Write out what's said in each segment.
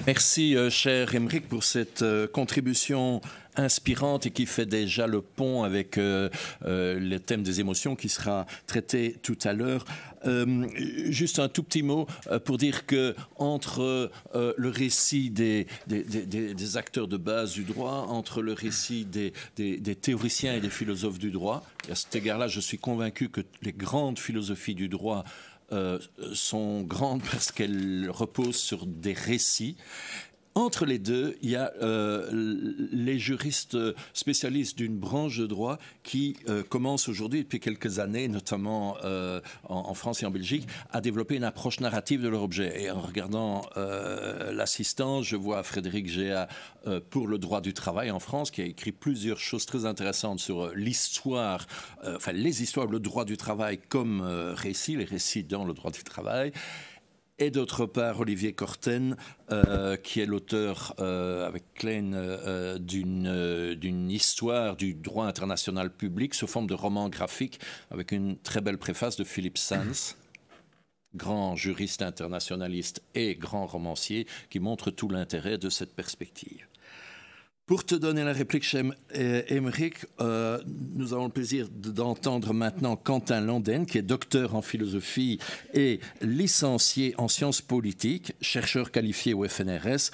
Merci, cher Émeric, pour cette contribution inspirante et qui fait déjà le pont avec le thème des émotions qui sera traité tout à l'heure. Juste un tout petit mot pour dire que entre le récit des acteurs de base du droit, entre le récit des théoriciens et des philosophes du droit, et à cet égard-là, je suis convaincu que les grandes philosophies du droit sont grandes parce qu'elles reposent sur des récits. Entre les deux, il y a les juristes spécialistes d'une branche de droit qui commencent aujourd'hui, depuis quelques années, notamment en France et en Belgique, à développer une approche narrative de leur objet. Et en regardant l'assistance, je vois Frédéric Géat pour le droit du travail en France, qui a écrit plusieurs choses très intéressantes sur l'histoire, les histoires, le droit du travail comme récit, les récits dans le droit du travail. Et d'autre part, Olivier Corten, qui est l'auteur avec Klein d'une histoire du droit international public sous forme de roman graphique avec une très belle préface de Philippe Sands, grand juriste internationaliste et grand romancier, qui montre tout l'intérêt de cette perspective. Pour te donner la réplique, chez Émeric, nous avons le plaisir d'entendre maintenant Quentin Landen, qui est docteur en philosophie et licencié en sciences politiques, chercheur qualifié au FNRS.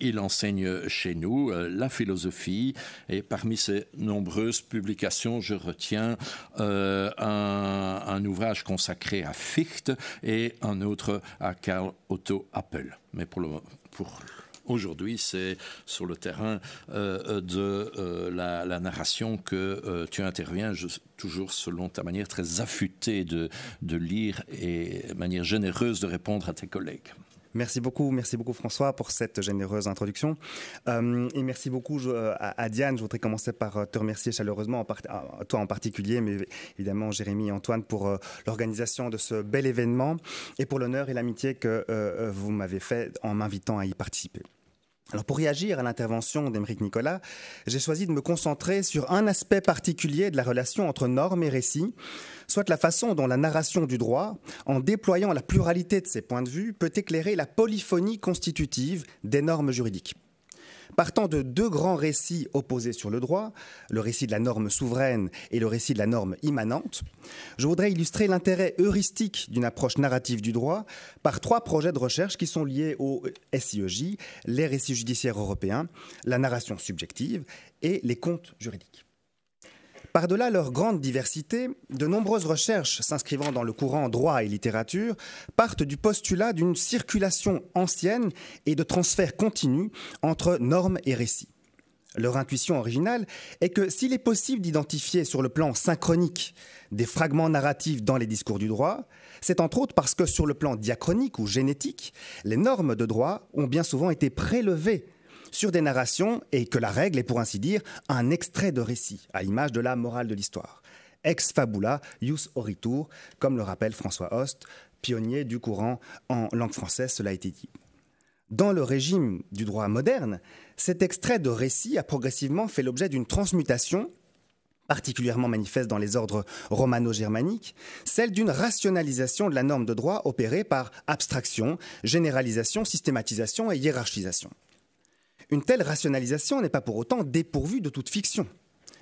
Il enseigne chez nous la philosophie et parmi ses nombreuses publications, je retiens un ouvrage consacré à Fichte et un autre à Karl Otto Appel. Mais pour aujourd'hui, c'est sur le terrain de la narration que tu interviens, toujours selon ta manière très affûtée de lire et manière généreuse de répondre à tes collègues. Merci beaucoup François pour cette généreuse introduction. Et merci beaucoup à Diane. Je voudrais commencer par te remercier chaleureusement, toi en particulier, mais évidemment Jérémy et Antoine pour l'organisation de ce bel événement et pour l'honneur et l'amitié que vous m'avez fait en m'invitant à y participer. Alors pour réagir à l'intervention d'Émeric Nicolas, j'ai choisi de me concentrer sur un aspect particulier de la relation entre normes et récits, soit la façon dont la narration du droit, en déployant la pluralité de ses points de vue, peut éclairer la polyphonie constitutive des normes juridiques. Partant de deux grands récits opposés sur le droit, le récit de la norme souveraine et le récit de la norme immanente, je voudrais illustrer l'intérêt heuristique d'une approche narrative du droit par trois projets de recherche qui sont liés au SIEJ, les récits judiciaires européens, la narration subjective et les contes juridiques. Par-delà leur grande diversité, de nombreuses recherches s'inscrivant dans le courant droit et littérature partent du postulat d'une circulation ancienne et de transfert continu entre normes et récits. Leur intuition originale est que s'il est possible d'identifier sur le plan synchronique des fragments narratifs dans les discours du droit, c'est entre autres parce que sur le plan diachronique ou génétique, les normes de droit ont bien souvent été prélevées sur des narrations et que la règle est pour ainsi dire un extrait de récit, à l'image de la morale de l'histoire. Ex fabula, ius oritur, comme le rappelle François Host, pionnier du courant en langue française, cela a été dit. Dans le régime du droit moderne, cet extrait de récit a progressivement fait l'objet d'une transmutation, particulièrement manifeste dans les ordres romano-germaniques, celle d'une rationalisation de la norme de droit opérée par abstraction, généralisation, systématisation et hiérarchisation. Une telle rationalisation n'est pas pour autant dépourvue de toute fiction.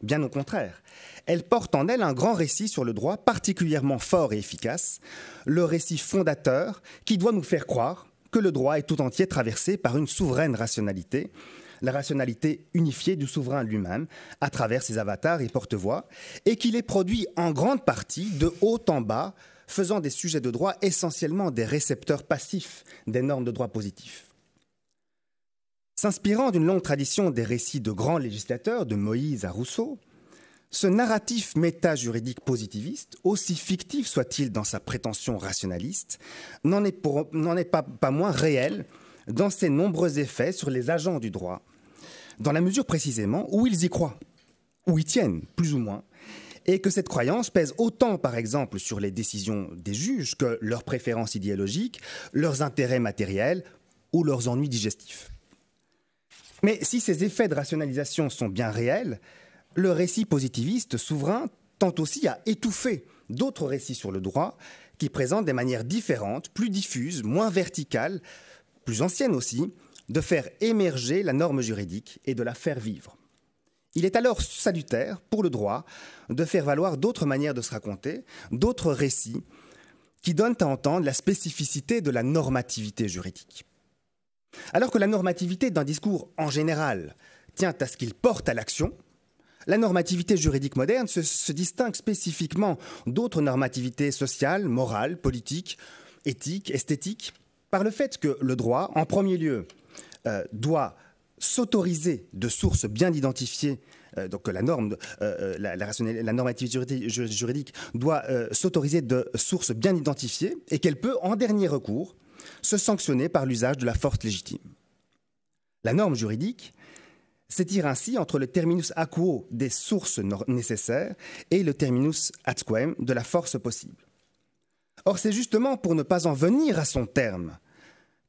Bien au contraire, elle porte en elle un grand récit sur le droit particulièrement fort et efficace, le récit fondateur qui doit nous faire croire que le droit est tout entier traversé par une souveraine rationalité, la rationalité unifiée du souverain lui-même à travers ses avatars et porte-voix, et qu'il est produit en grande partie de haut en bas, faisant des sujets de droit essentiellement des récepteurs passifs des normes de droit positifs. S'inspirant d'une longue tradition des récits de grands législateurs, de Moïse à Rousseau, ce narratif méta-juridique positiviste, aussi fictif soit-il dans sa prétention rationaliste, n'en est pas moins réel dans ses nombreux effets sur les agents du droit, dans la mesure précisément où ils y croient, où ils tiennent, plus ou moins, et que cette croyance pèse autant, par exemple, sur les décisions des juges que leurs préférences idéologiques, leurs intérêts matériels ou leurs ennuis digestifs. Mais si ces effets de rationalisation sont bien réels, le récit positiviste souverain tend aussi à étouffer d'autres récits sur le droit qui présentent des manières différentes, plus diffuses, moins verticales, plus ancienne aussi, de faire émerger la norme juridique et de la faire vivre. Il est alors salutaire pour le droit de faire valoir d'autres manières de se raconter, d'autres récits qui donnent à entendre la spécificité de la normativité juridique. Alors que la normativité d'un discours en général tient à ce qu'il porte à l'action, la normativité juridique moderne se distingue spécifiquement d'autres normativités sociales, morales, politiques, éthiques, esthétiques, par le fait que le droit, en premier lieu, doit s'autoriser de sources bien identifiées, donc la normativité juridique doit s'autoriser de sources bien identifiées et qu'elle peut, en dernier recours, se sanctionner par l'usage de la force légitime. La norme juridique s'étire ainsi entre le terminus aquo des sources nécessaires et le terminus atquem de la force possible. Or, c'est justement pour ne pas en venir à son terme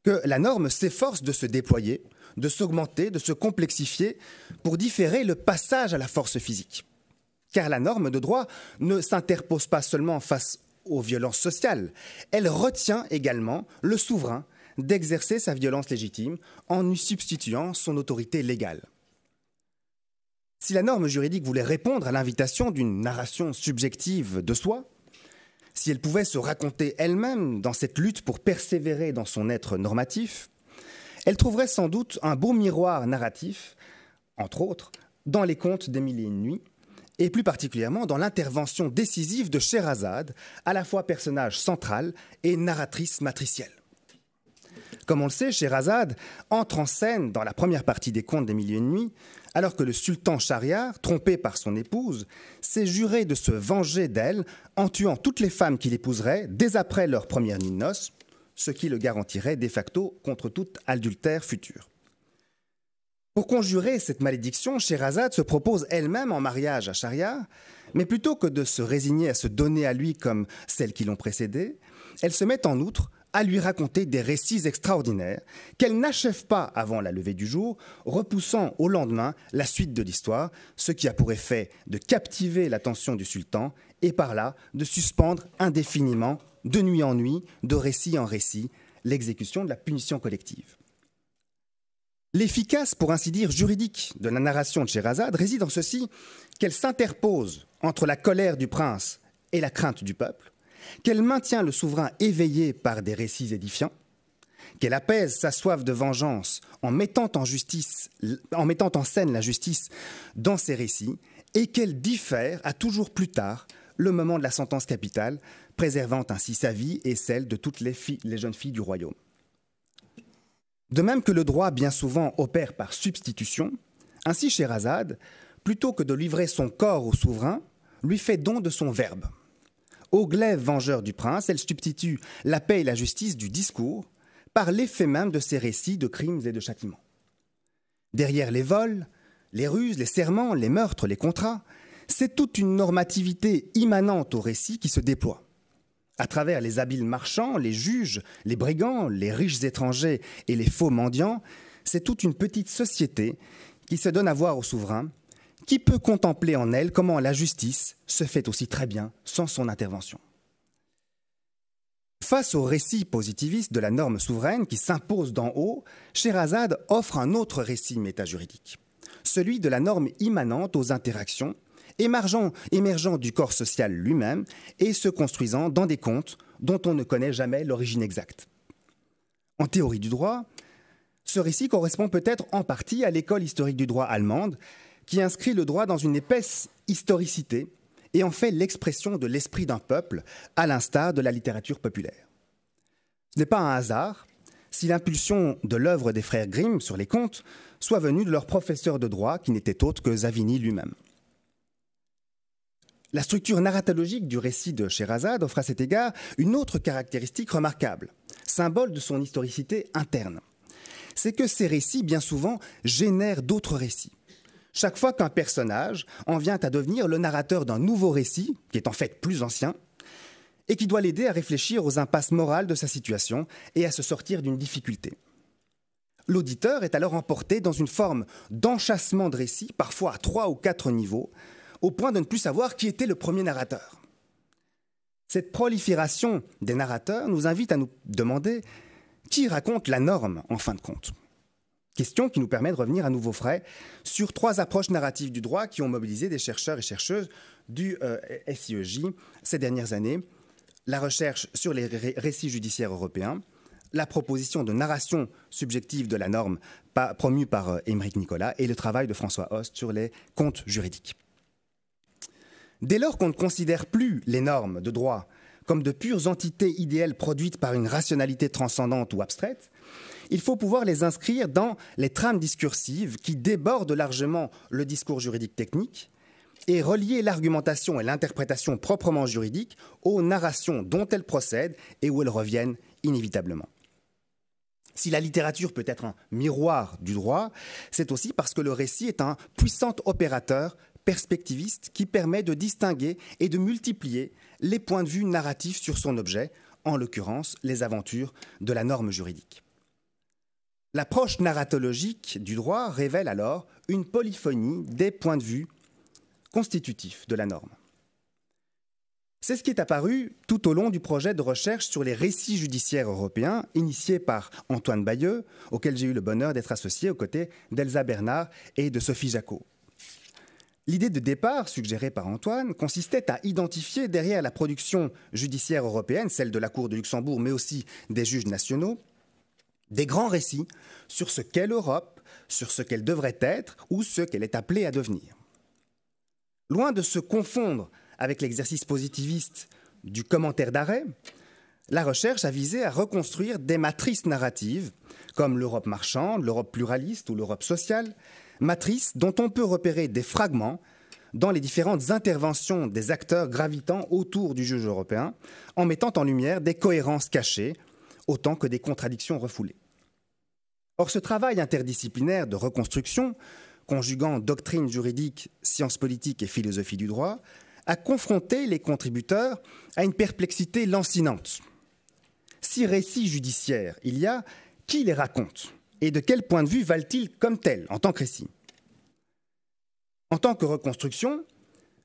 que la norme s'efforce de se déployer, de s'augmenter, de se complexifier pour différer le passage à la force physique. Car la norme de droit ne s'interpose pas seulement face aux violences sociales, elle retient également le souverain d'exercer sa violence légitime en lui substituant son autorité légale. Si la norme juridique voulait répondre à l'invitation d'une narration subjective de soi, si elle pouvait se raconter elle-même dans cette lutte pour persévérer dans son être normatif, elle trouverait sans doute un beau miroir narratif, entre autres, dans les contes des Mille et une nuits, et plus particulièrement dans l'intervention décisive de Scheherazade, à la fois personnage central et narratrice matricielle. Comme on le sait, Scheherazade entre en scène dans la première partie des contes des Mille et une nuits, alors que le sultan Shahriar, trompé par son épouse, s'est juré de se venger d'elle en tuant toutes les femmes qu'il épouserait dès après leur première nuit de noces, ce qui le garantirait de facto contre tout adultère futur. Pour conjurer cette malédiction, Scheherazade se propose elle-même en mariage à Shahriar, mais plutôt que de se résigner à se donner à lui comme celles qui l'ont précédée, elle se met en outre à lui raconter des récits extraordinaires qu'elle n'achève pas avant la levée du jour, repoussant au lendemain la suite de l'histoire, ce qui a pour effet de captiver l'attention du sultan et par là de suspendre indéfiniment, de nuit en nuit, de récit en récit, l'exécution de la punition collective. L'efficace, pour ainsi dire, juridique de la narration de Scheherazade réside en ceci qu'elle s'interpose entre la colère du prince et la crainte du peuple, qu'elle maintient le souverain éveillé par des récits édifiants, qu'elle apaise sa soif de vengeance en mettant en scène la justice dans ses récits, et qu'elle diffère à toujours plus tard le moment de la sentence capitale, préservant ainsi sa vie et celle de toutes les jeunes filles du royaume. De même que le droit bien souvent opère par substitution, ainsi Scheherazade, plutôt que de livrer son corps au souverain, lui fait don de son verbe. Au glaive vengeur du prince, elle substitue la paix et la justice du discours par l'effet même de ses récits de crimes et de châtiments. Derrière les vols, les ruses, les serments, les meurtres, les contrats, c'est toute une normativité immanente au récit qui se déploie. À travers les habiles marchands, les juges, les brigands, les riches étrangers et les faux mendiants, c'est toute une petite société qui se donne à voir au souverain, qui peut contempler en elle comment la justice se fait aussi très bien sans son intervention. Face au récit positiviste de la norme souveraine qui s'impose d'en haut, Scheherazade offre un autre récit métajuridique, celui de la norme immanente aux interactions, émergeant du corps social lui-même et se construisant dans des contes dont on ne connaît jamais l'origine exacte. En théorie du droit, ce récit correspond peut-être en partie à l'école historique du droit allemande, qui inscrit le droit dans une épaisse historicité et en fait l'expression de l'esprit d'un peuple, à l'instar de la littérature populaire. Ce n'est pas un hasard si l'impulsion de l'œuvre des frères Grimm sur les contes soit venue de leur professeur de droit, qui n'était autre que Savigny lui-même. La structure narratologique du récit de Scheherazade offre à cet égard une autre caractéristique remarquable, symbole de son historicité interne. C'est que ces récits, bien souvent, génèrent d'autres récits. Chaque fois qu'un personnage en vient à devenir le narrateur d'un nouveau récit, qui est en fait plus ancien, et qui doit l'aider à réfléchir aux impasses morales de sa situation et à se sortir d'une difficulté. L'auditeur est alors emporté dans une forme d'enchâssement de récit, parfois à 3 ou 4 niveaux, au point de ne plus savoir qui était le premier narrateur. Cette prolifération des narrateurs nous invite à nous demander Qui raconte la norme, en fin de compte? Question qui nous permet de revenir à nouveau frais sur 3 approches narratives du droit qui ont mobilisé des chercheurs et chercheuses du SIEJ ces dernières années. La recherche sur les récits judiciaires européens, la proposition de narration subjective de la norme promue par Aymeric Nicolas et le travail de François Host sur les contes juridiques. Dès lors qu'on ne considère plus les normes de droit comme de pures entités idéales produites par une rationalité transcendante ou abstraite, il faut pouvoir les inscrire dans les trames discursives qui débordent largement le discours juridique technique et relier l'argumentation et l'interprétation proprement juridique aux narrations dont elles procèdent et où elles reviennent inévitablement. Si la littérature peut être un miroir du droit, c'est aussi parce que le récit est un puissant opérateur perspectiviste qui permet de distinguer et de multiplier les points de vue narratifs sur son objet, en l'occurrence les aventures de la norme juridique. L'approche narratologique du droit révèle alors une polyphonie des points de vue constitutifs de la norme. C'est ce qui est apparu tout au long du projet de recherche sur les récits judiciaires européens, initié par Antoine Bayeux, auquel j'ai eu le bonheur d'être associé aux côtés d'Elsa Bernard et de Sophie Jacot. L'idée de départ, suggérée par Antoine, consistait à identifier derrière la production judiciaire européenne, celle de la Cour de Luxembourg, mais aussi des juges nationaux, des grands récits sur ce qu'est l'Europe, sur ce qu'elle devrait être ou ce qu'elle est appelée à devenir. Loin de se confondre avec l'exercice positiviste du commentaire d'arrêt, la recherche a visé à reconstruire des matrices narratives, comme l'Europe marchande, l'Europe pluraliste ou l'Europe sociale, matrices dont on peut repérer des fragments dans les différentes interventions des acteurs gravitant autour du juge européen, en mettant en lumière des cohérences cachées, autant que des contradictions refoulées. Or, ce travail interdisciplinaire de reconstruction, conjuguant doctrine juridique, sciences politiques et philosophie du droit, a confronté les contributeurs à une perplexité lancinante. Si récits judiciaires il y a, qui les raconte? Et de quel point de vue valent-ils comme tels, en tant que récits? En tant que reconstruction,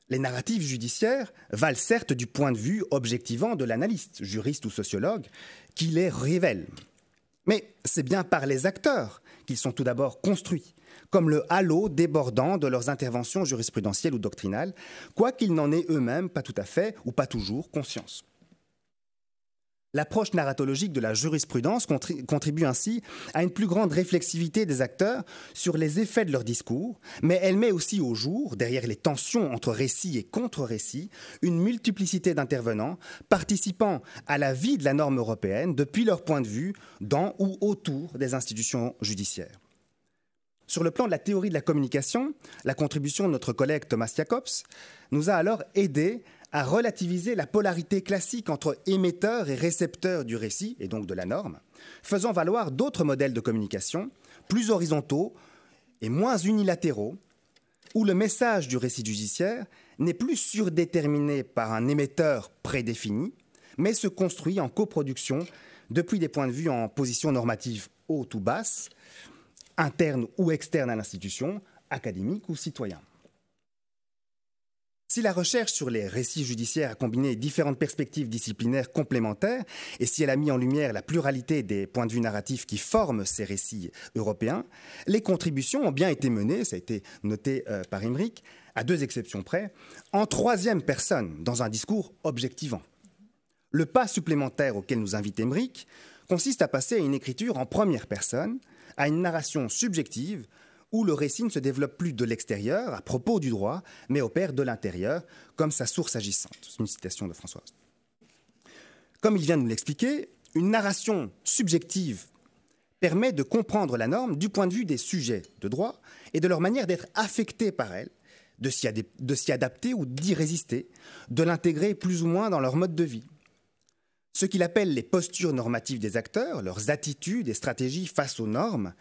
les narratifs judiciaires valent certes du point de vue objectivant de l'analyste, juriste ou sociologue, qui les révèle. Mais c'est bien par les acteurs qu'ils sont tout d'abord construits, comme le halo débordant de leurs interventions jurisprudentielles ou doctrinales, quoiqu'ils n'en aient eux-mêmes pas tout à fait ou pas toujours conscience. L'approche narratologique de la jurisprudence contribue ainsi à une plus grande réflexivité des acteurs sur les effets de leur discours, mais elle met aussi au jour, derrière les tensions entre récits et contre-récits, une multiplicité d'intervenants participant à la vie de la norme européenne depuis leur point de vue dans ou autour des institutions judiciaires. Sur le plan de la théorie de la communication, la contribution de notre collègue Thomas Jacobs nous a alors aidé à relativiser la polarité classique entre émetteur et récepteur du récit, et donc de la norme, faisant valoir d'autres modèles de communication, plus horizontaux et moins unilatéraux, où le message du récit judiciaire n'est plus surdéterminé par un émetteur prédéfini, mais se construit en coproduction depuis des points de vue en position normative haute ou basse, interne ou externe à l'institution, académique ou citoyen. Si la recherche sur les récits judiciaires a combiné différentes perspectives disciplinaires complémentaires et si elle a mis en lumière la pluralité des points de vue narratifs qui forment ces récits européens, les contributions ont bien été menées, ça a été noté par Aymeric, à 2 exceptions près, en 3e personne, dans un discours objectivant. Le pas supplémentaire auquel nous invite Aymeric consiste à passer à une écriture en 1re personne, à une narration subjective, où le récit ne se développe plus de l'extérieur, à propos du droit, mais opère de l'intérieur, comme sa source agissante. C'est une citation de François. Comme il vient de nous l'expliquer, une narration subjective permet de comprendre la norme du point de vue des sujets de droit et de leur manière d'être affectés par elle, de s'y adapter ou d'y résister, de l'intégrer plus ou moins dans leur mode de vie. Ce qu'il appelle les postures normatives des acteurs, leurs attitudes et stratégies face aux normes,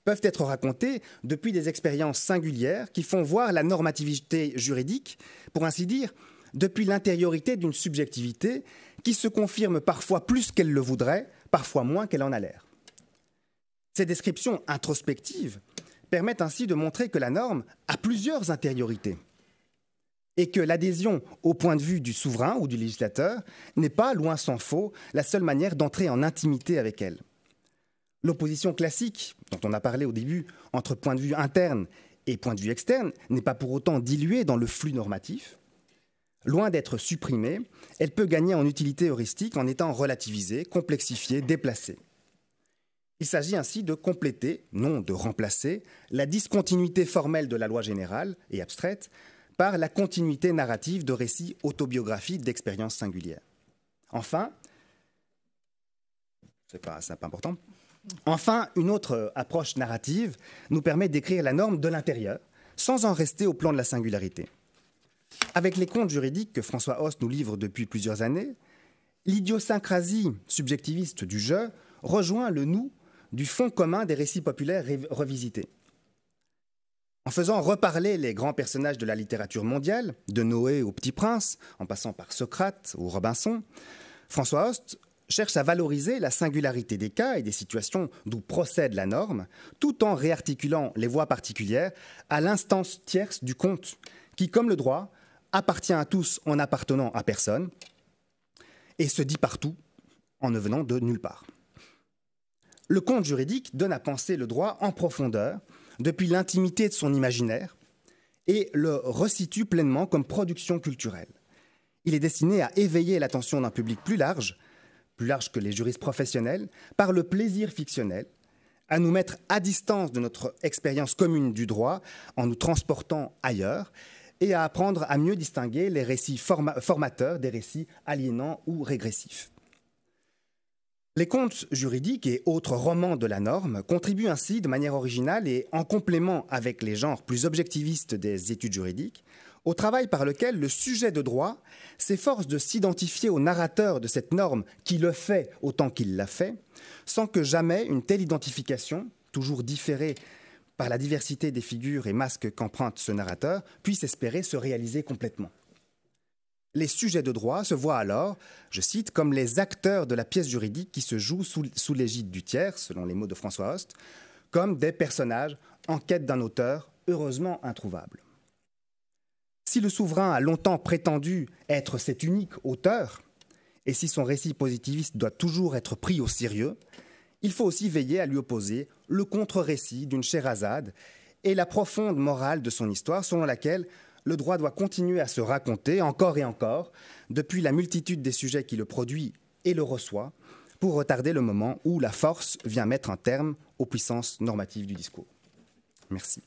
peuvent être racontés depuis des expériences singulières qui font voir la normativité juridique, pour ainsi dire, depuis l'intériorité d'une subjectivité qui se confirme parfois plus qu'elle le voudrait, parfois moins qu'elle en a l'air. Ces descriptions introspectives permettent ainsi de montrer que la norme a plusieurs intériorités et que l'adhésion au point de vue du souverain ou du législateur n'est pas, loin s'en faut, la seule manière d'entrer en intimité avec elle. L'opposition classique, dont on a parlé au début, entre point de vue interne et point de vue externe, n'est pas pour autant diluée dans le flux normatif. Loin d'être supprimée, elle peut gagner en utilité heuristique en étant relativisée, complexifiée, déplacée. Il s'agit ainsi de compléter, non de remplacer, la discontinuité formelle de la loi générale et abstraite par la continuité narrative de récits autobiographiques d'expériences singulières. Enfin, c'est pas important, une autre approche narrative nous permet d'écrire la norme de l'intérieur, sans en rester au plan de la singularité. Avec les contes juridiques que François Host nous livre depuis plusieurs années, l'idiosyncrasie subjectiviste du jeu rejoint le nous du fond commun des récits populaires revisités. En faisant reparler les grands personnages de la littérature mondiale, de Noé au Petit Prince, en passant par Socrate ou Robinson, François Host cherche à valoriser la singularité des cas et des situations d'où procède la norme, tout en réarticulant les voix particulières à l'instance tierce du conte, qui, comme le droit, appartient à tous en appartenant à personne, et se dit partout en ne venant de nulle part. Le conte juridique donne à penser le droit en profondeur, depuis l'intimité de son imaginaire, et le resitue pleinement comme production culturelle. Il est destiné à éveiller l'attention d'un public plus large que les juristes professionnels, par le plaisir fictionnel, à nous mettre à distance de notre expérience commune du droit en nous transportant ailleurs, et à apprendre à mieux distinguer les récits formateurs des récits aliénants ou régressifs. Les contes juridiques et autres romans de la norme contribuent ainsi de manière originale et en complément avec les genres plus objectivistes des études juridiques au travail par lequel le sujet de droit s'efforce de s'identifier au narrateur de cette norme qui le fait autant qu'il l'a fait, sans que jamais une telle identification, toujours différée par la diversité des figures et masques qu'emprunte ce narrateur, puisse espérer se réaliser complètement. Les sujets de droit se voient alors, je cite, comme les acteurs de la pièce juridique qui se joue sous l'égide du tiers, selon les mots de François Host, comme des personnages en quête d'un auteur heureusement introuvable. Si le souverain a longtemps prétendu être cet unique auteur, et si son récit positiviste doit toujours être pris au sérieux, il faut aussi veiller à lui opposer le contre-récit d'une Scheherazade et la profonde morale de son histoire selon laquelle le droit doit continuer à se raconter encore et encore, depuis la multitude des sujets qui le produit et le reçoit, pour retarder le moment où la force vient mettre un terme aux puissances normatives du discours. Merci.